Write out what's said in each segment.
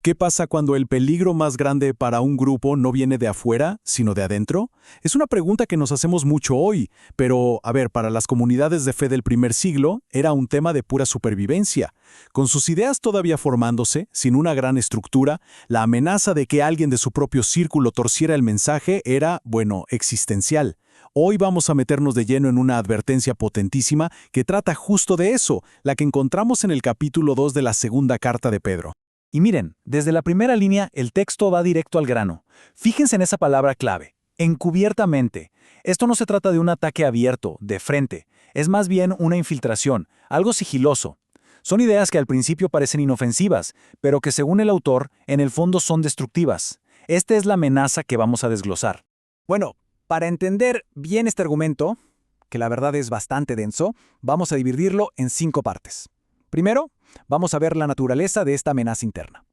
¿Qué pasa cuando el peligro más grande para un grupo no viene de afuera, sino de adentro? Es una pregunta que nos hacemos mucho hoy, pero, para las comunidades de fe del primer siglo era un tema de pura supervivencia. Con sus ideas todavía formándose, sin una gran estructura, la amenaza de que alguien de su propio círculo torciera el mensaje era, existencial. Hoy vamos a meternos de lleno en una advertencia potentísima que trata justo de eso, la que encontramos en el capítulo 2 de la segunda carta de Pedro. Y miren, desde la primera línea el texto va directo al grano. Fíjense en esa palabra clave, encubiertamente. Esto no se trata de un ataque abierto, de frente. Es más bien una infiltración, algo sigiloso. Son ideas que al principio parecen inofensivas, pero que según el autor, en el fondo son destructivas. Esta es la amenaza que vamos a desglosar. Bueno, para entender bien este argumento, que la verdad es bastante denso, vamos a dividirlo en 5 partes. Primero, vamos a ver la naturaleza de esta amenaza interna.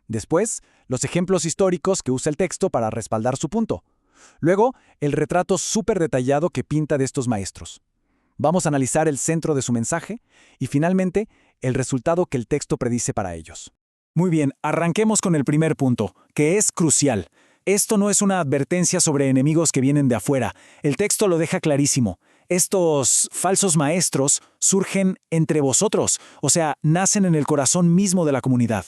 Después, los ejemplos históricos que usa el texto para respaldar su punto. Luego, el retrato súper detallado que pinta de estos maestros. Vamos a analizar el centro de su mensaje y, finalmente, el resultado que el texto predice para ellos. Muy bien, arranquemos con el primer punto, que es crucial. Esto no es una advertencia sobre enemigos que vienen de afuera. El texto lo deja clarísimo. Estos falsos maestros surgen entre vosotros, o sea, nacen en el corazón mismo de la comunidad.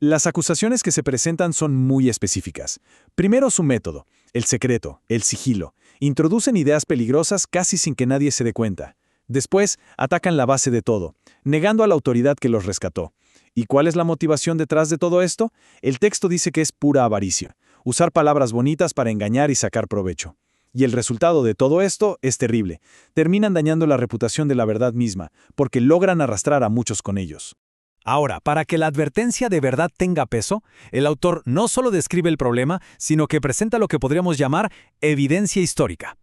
Las acusaciones que se presentan son muy específicas. Primero su método, el secreto, el sigilo. Introducen ideas peligrosas casi sin que nadie se dé cuenta. Después, atacan la base de todo, negando a la autoridad que los rescató. ¿Y cuál es la motivación detrás de todo esto? El texto dice que es pura avaricia, usar palabras bonitas para engañar y sacar provecho. Y el resultado de todo esto es terrible. Terminan dañando la reputación de la verdad misma, porque logran arrastrar a muchos con ellos. Ahora, para que la advertencia de verdad tenga peso, el autor no solo describe el problema, sino que presenta lo que podríamos llamar evidencia histórica.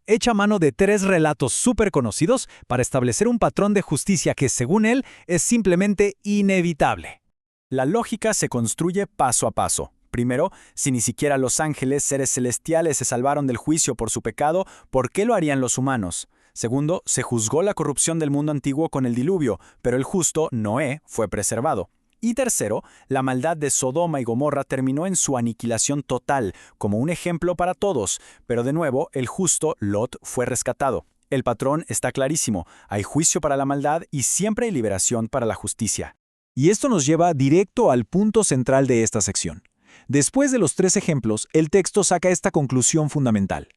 Echa mano de 3 relatos súper conocidos para establecer un patrón de justicia que, según él, es simplemente inevitable. La lógica se construye paso a paso. Primero, si ni siquiera los ángeles, seres celestiales, se salvaron del juicio por su pecado, ¿por qué lo harían los humanos? Segundo, se juzgó la corrupción del mundo antiguo con el diluvio, pero el justo, Noé, fue preservado. Y tercero, la maldad de Sodoma y Gomorra terminó en su aniquilación total, como un ejemplo para todos, pero de nuevo, el justo, Lot, fue rescatado. El patrón está clarísimo, hay juicio para la maldad y siempre hay liberación para la justicia. Y esto nos lleva directo al punto central de esta sección. Después de los 3 ejemplos, el texto saca esta conclusión fundamental.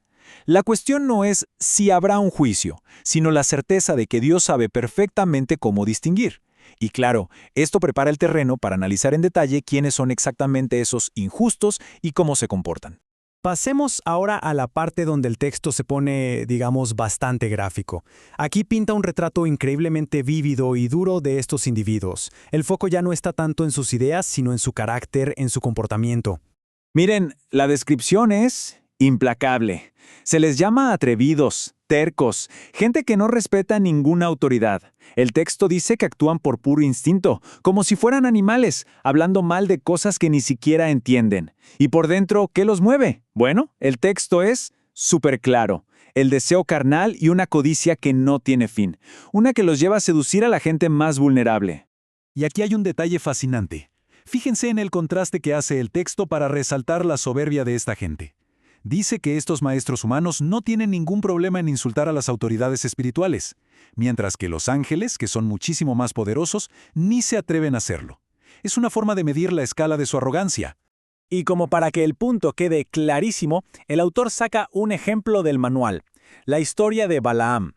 La cuestión no es si habrá un juicio, sino la certeza de que Dios sabe perfectamente cómo distinguir. Y claro, esto prepara el terreno para analizar en detalle quiénes son exactamente esos injustos y cómo se comportan. Pasemos ahora a la parte donde el texto se pone, bastante gráfico. Aquí pinta un retrato increíblemente vívido y duro de estos individuos. El foco ya no está tanto en sus ideas, sino en su carácter, en su comportamiento. Miren, la descripción es implacable. Se les llama atrevidos, tercos, gente que no respeta ninguna autoridad. El texto dice que actúan por puro instinto, como si fueran animales, hablando mal de cosas que ni siquiera entienden. Y por dentro, ¿qué los mueve? Bueno, el texto es súper claro. El deseo carnal y una codicia que no tiene fin. Una que los lleva a seducir a la gente más vulnerable. Y aquí hay un detalle fascinante. Fíjense en el contraste que hace el texto para resaltar la soberbia de esta gente. Dice que estos maestros humanos no tienen ningún problema en insultar a las autoridades espirituales, mientras que los ángeles, que son muchísimo más poderosos, ni se atreven a hacerlo. Es una forma de medir la escala de su arrogancia. Y como para que el punto quede clarísimo, el autor saca un ejemplo del manual, la historia de Balaam.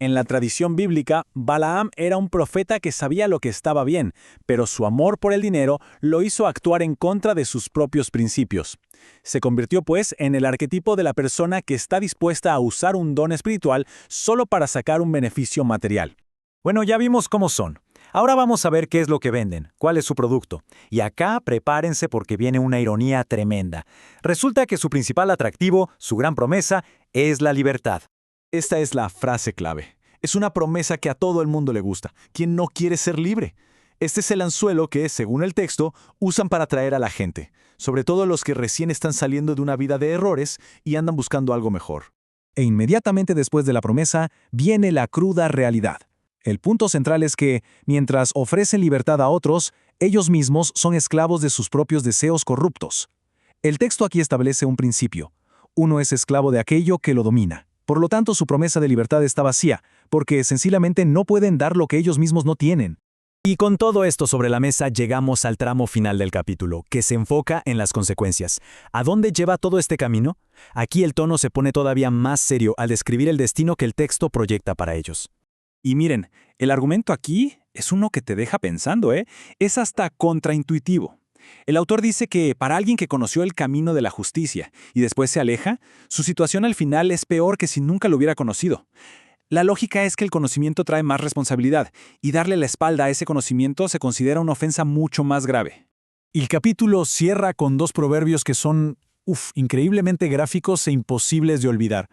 En la tradición bíblica, Balaam era un profeta que sabía lo que estaba bien, pero su amor por el dinero lo hizo actuar en contra de sus propios principios. Se convirtió, pues, en el arquetipo de la persona que está dispuesta a usar un don espiritual solo para sacar un beneficio material. Bueno, ya vimos cómo son. Ahora vamos a ver qué es lo que venden, cuál es su producto. Y acá prepárense porque viene una ironía tremenda. Resulta que su principal atractivo, su gran promesa, es la libertad. Esta es la frase clave. Es una promesa que a todo el mundo le gusta. ¿Quién no quiere ser libre? Este es el anzuelo que, según el texto, usan para atraer a la gente, sobre todo los que recién están saliendo de una vida de errores y andan buscando algo mejor. E inmediatamente después de la promesa, viene la cruda realidad. El punto central es que, mientras ofrecen libertad a otros, Ellos mismos son esclavos de sus propios deseos corruptos. El texto aquí establece un principio. Uno es esclavo de aquello que lo domina. Por lo tanto, su promesa de libertad está vacía, porque sencillamente no pueden dar lo que ellos mismos no tienen. Y con todo esto sobre la mesa llegamos al tramo final del capítulo, que se enfoca en las consecuencias. ¿A dónde lleva todo este camino? Aquí el tono se pone todavía más serio al describir el destino que el texto proyecta para ellos. Y miren, el argumento aquí es uno que te deja pensando, ¿eh? Es hasta contraintuitivo. El autor dice que para alguien que conoció el camino de la justicia y después se aleja, su situación al final es peor que si nunca lo hubiera conocido. La lógica es que el conocimiento trae más responsabilidad, y darle la espalda a ese conocimiento se considera una ofensa mucho más grave. Y el capítulo cierra con dos proverbios que son, increíblemente gráficos e imposibles de olvidar.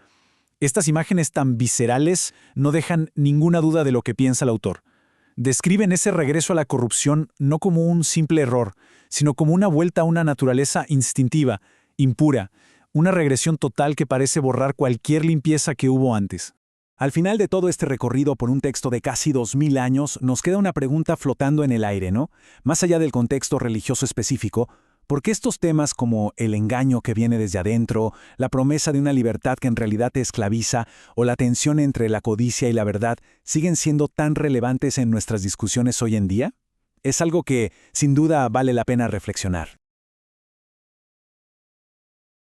Estas imágenes tan viscerales no dejan ninguna duda de lo que piensa el autor. Describen ese regreso a la corrupción no como un simple error, sino como una vuelta a una naturaleza instintiva, impura, una regresión total que parece borrar cualquier limpieza que hubo antes. Al final de todo este recorrido por un texto de casi 2000 años, nos queda una pregunta flotando en el aire, ¿no? Más allá del contexto religioso específico, ¿por qué estos temas como el engaño que viene desde adentro, la promesa de una libertad que en realidad te esclaviza o la tensión entre la codicia y la verdad siguen siendo tan relevantes en nuestras discusiones hoy en día? Es algo que, sin duda, vale la pena reflexionar.